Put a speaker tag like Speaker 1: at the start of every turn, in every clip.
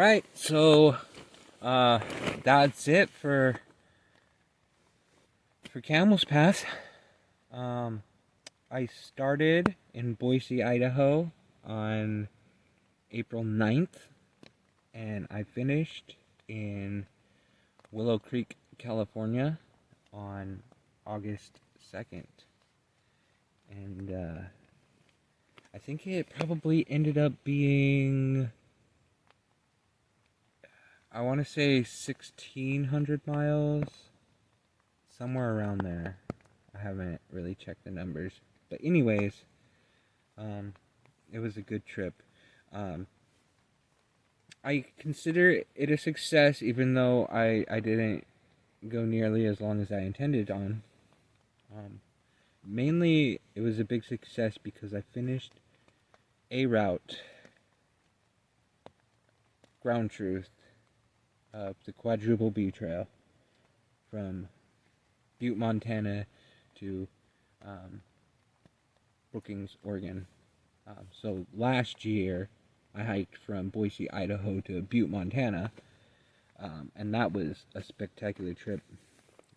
Speaker 1: Alright, so that's it for Camel's Path. I started in Boise, Idaho on April 9th, and I finished in Willow Creek, California on August 2nd. And I think it probably ended up being, I want to say 1,600 miles, somewhere around there. I haven't really checked the numbers. But anyways, it was a good trip. I consider it a success, even though I didn't go nearly as long as I intended on. Mainly, it was a big success because I finished a route, ground truth, the Quadruple B Trail, from Butte, Montana to Brookings, Oregon. So last year, I hiked from Boise, Idaho to Butte, Montana, and that was a spectacular trip.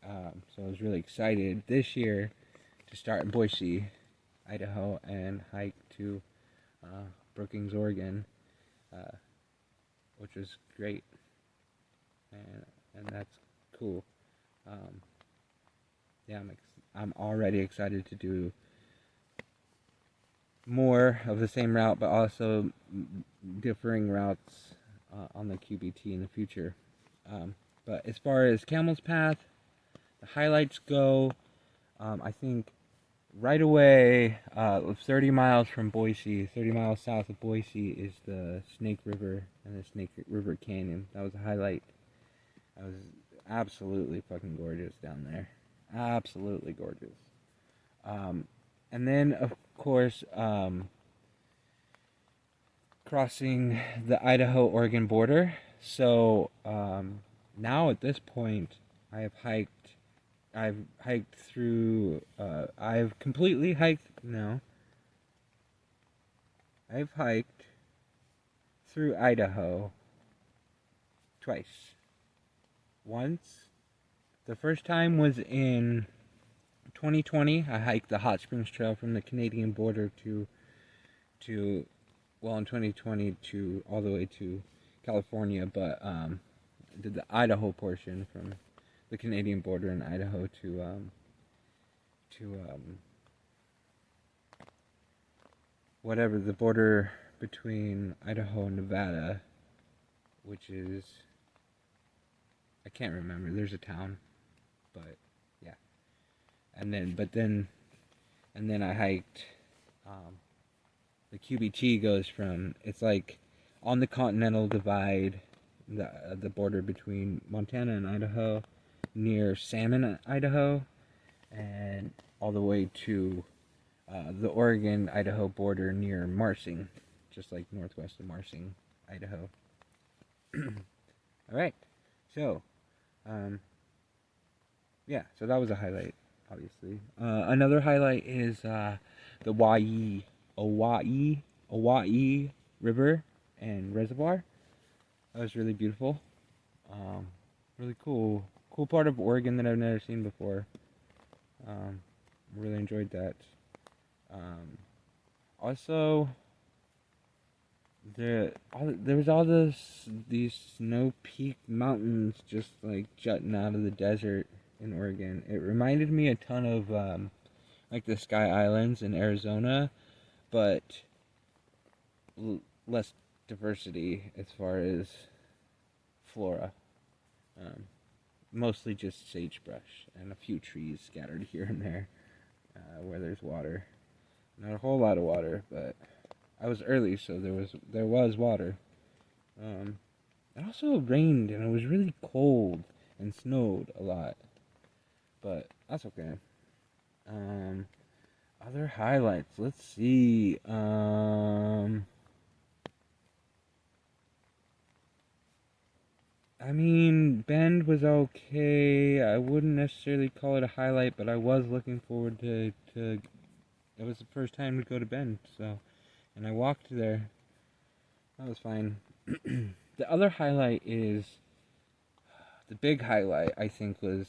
Speaker 1: So I was really excited this year to start in Boise, Idaho, and hike to Brookings, Oregon, which was great, and that's cool. Yeah, I'm already excited to do more of the same route, but also differing routes on the QBT in the future. But as far as Camel's Path, the highlights go, I think right away, 30 miles from Boise, 30 miles south of Boise, is the Snake River and the Snake River Canyon. That was a highlight. That was absolutely fucking gorgeous down there. Absolutely gorgeous. And then, of course, crossing the Idaho-Oregon border. So now at this point, I've hiked through, I've completely hiked, no, I've hiked through Idaho twice. Once, the first time was in 2020. I hiked the Hot Springs Trail from the Canadian border to well, in 2020 to all the way to California, but did the Idaho portion from the Canadian border in Idaho to whatever, the border between Idaho and Nevada, which is, I can't remember. There's a town, but yeah. And then I hiked. The QBT goes from, it's like on the Continental Divide, the border between Montana and Idaho, near Salmon, Idaho, and all the way to the Oregon-Idaho border near Marsing, just like northwest of Marsing, Idaho. Alright, so, yeah, so that was a highlight, obviously. Another highlight is the Owaii River and Reservoir. That was really beautiful. Really cool part of Oregon that I've never seen before. Really enjoyed that. Also, there was all these snow-peaked mountains just like jutting out of the desert in Oregon. It reminded me a ton of like the Sky Islands in Arizona, but less diversity as far as flora. Mostly just sagebrush and a few trees scattered here and there where there's water. Not a whole lot of water, but I was early, so there was water. It also rained, and it was really cold and snowed a lot, but that's okay. Other highlights. Let's see. I mean, Bend was okay. I wouldn't necessarily call it a highlight, but I was looking forward to it was the first time to go to Bend, so, and I walked there. That was fine. The other highlight is the big highlight. I think was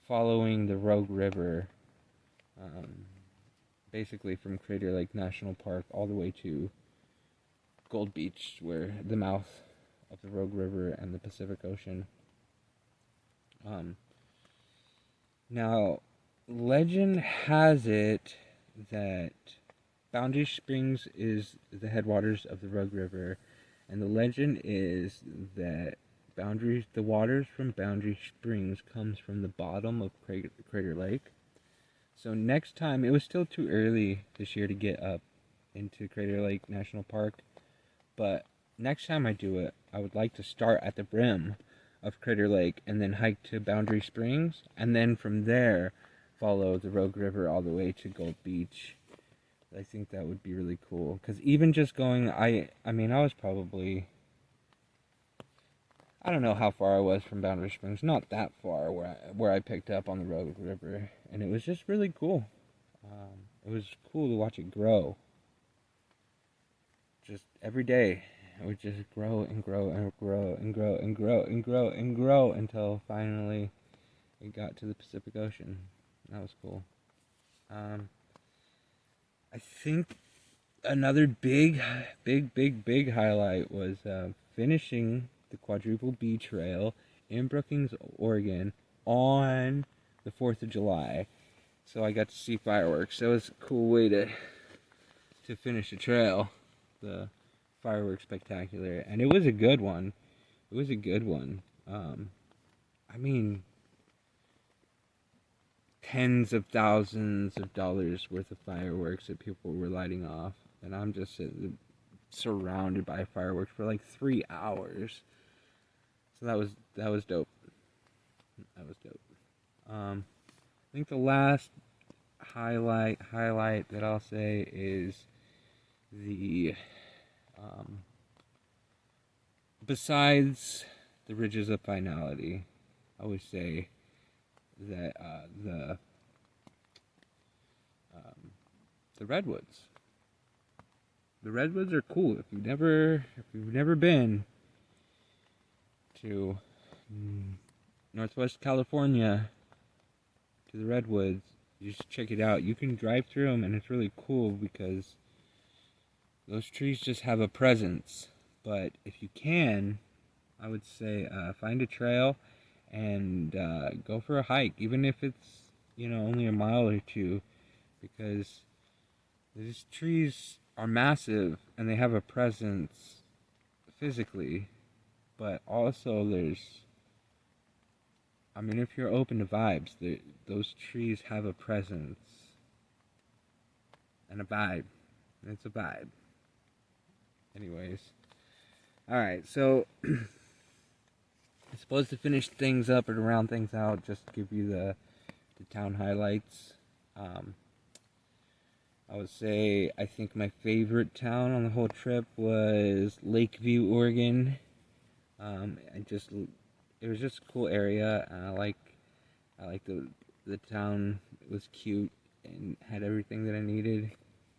Speaker 1: following the Rogue River, um, basically from Crater Lake National Park all the way to Gold Beach, where the mouth of the Rogue River and the Pacific Ocean. Now, legend has it that Boundary Springs is the headwaters of the Rogue River, and the legend is that the waters from Boundary Springs comes from the bottom of Crater Lake. So next time, it was still too early this year to get up into Crater Lake National Park, but next time I do it, I would like to start at the brim of Crater Lake and then hike to Boundary Springs, and then from there follow the Rogue River all the way to Gold Beach. I think that would be really cool, because even just going, I mean, I was probably, I don't know how far I was from Boundary Springs, not that far where I picked up on the Rogue River, and it was just really cool. It was cool to watch it grow. Just every day, it would just grow and grow and grow and grow and grow and grow and grow until finally it got to the Pacific Ocean. That was cool. I think another big highlight was finishing the Quadruple B Trail in Brookings, Oregon on the 4th of July. So I got to see fireworks. That was a cool way to finish a trail, the fireworks spectacular. And it was a good one. It was a good one. I mean, tens of thousands of dollars worth of fireworks that people were lighting off, and I'm just surrounded by fireworks for like 3 hours. So that was dope. That was dope. I think the last highlight that I'll say is the besides the ridges of finality, I would say that the redwoods. The redwoods are cool. If you've never been to Northwest California to the redwoods, you just check it out. You can drive through them, and it's really cool because those trees just have a presence. But if you can, I would say find a trail and go for a hike, even if it's only a mile or two, because these trees are massive and they have a presence physically, but also if you're open to vibes, those trees have a presence and a vibe. It's a vibe. Anyways, alright, so I'm supposed to finish things up and round things out, just to give you the town highlights. I would say I think my favorite town on the whole trip was Lakeview, Oregon. It was just a cool area, and I like the town. It was cute and had everything that I needed,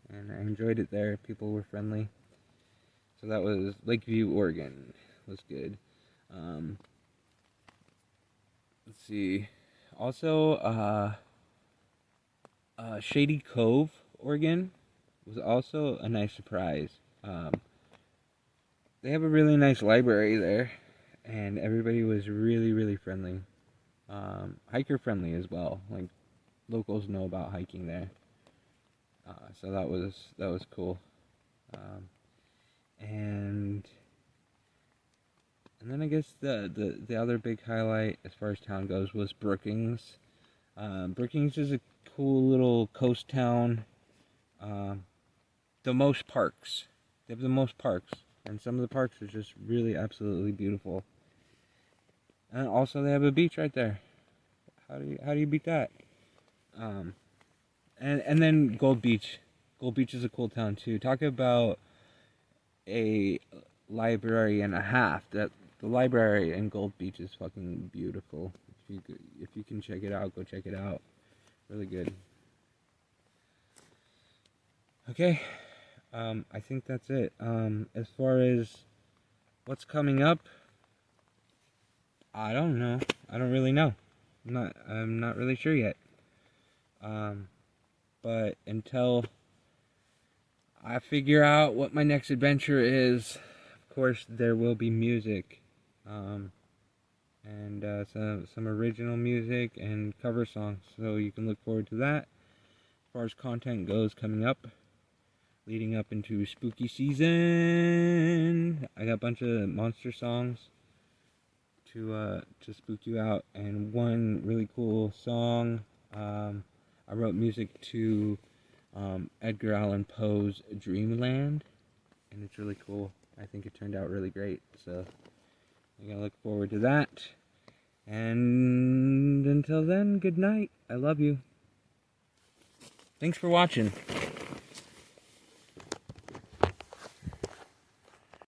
Speaker 1: and I enjoyed it there. People were friendly. So that was Lakeview, Oregon. It was good. Let's see. Also, Shady Cove, Oregon was also a nice surprise. They have a really nice library there, and everybody was really friendly. Hiker friendly as well. Like, locals know about hiking there. So that was cool. And then I guess the other big highlight as far as town goes was Brookings. Brookings is a cool little coast town. The most parks. They have the most parks, and some of the parks are just really absolutely beautiful. And also they have a beach right there. How do you beat that? And then Gold Beach. Gold Beach is a cool town too. Talk about a library and a half. That the library in Gold Beach is fucking beautiful. If you can check it out, go check it out. Really good. Okay, I think that's it. As far as What's coming up? I don't know. I don't really know. I'm not really sure yet. But until I figure out what my next adventure is, of course there will be music. And some original music and cover songs. So you can look forward to that. As far as content goes coming up, leading up into spooky season, I got a bunch of monster songs to spook you out, and one really cool song. I wrote music to Edgar Allan Poe's Dreamland, and it's really cool. I think it turned out really great, so I'm gonna look forward to that. And until then, good night. I love you. Thanks for watching.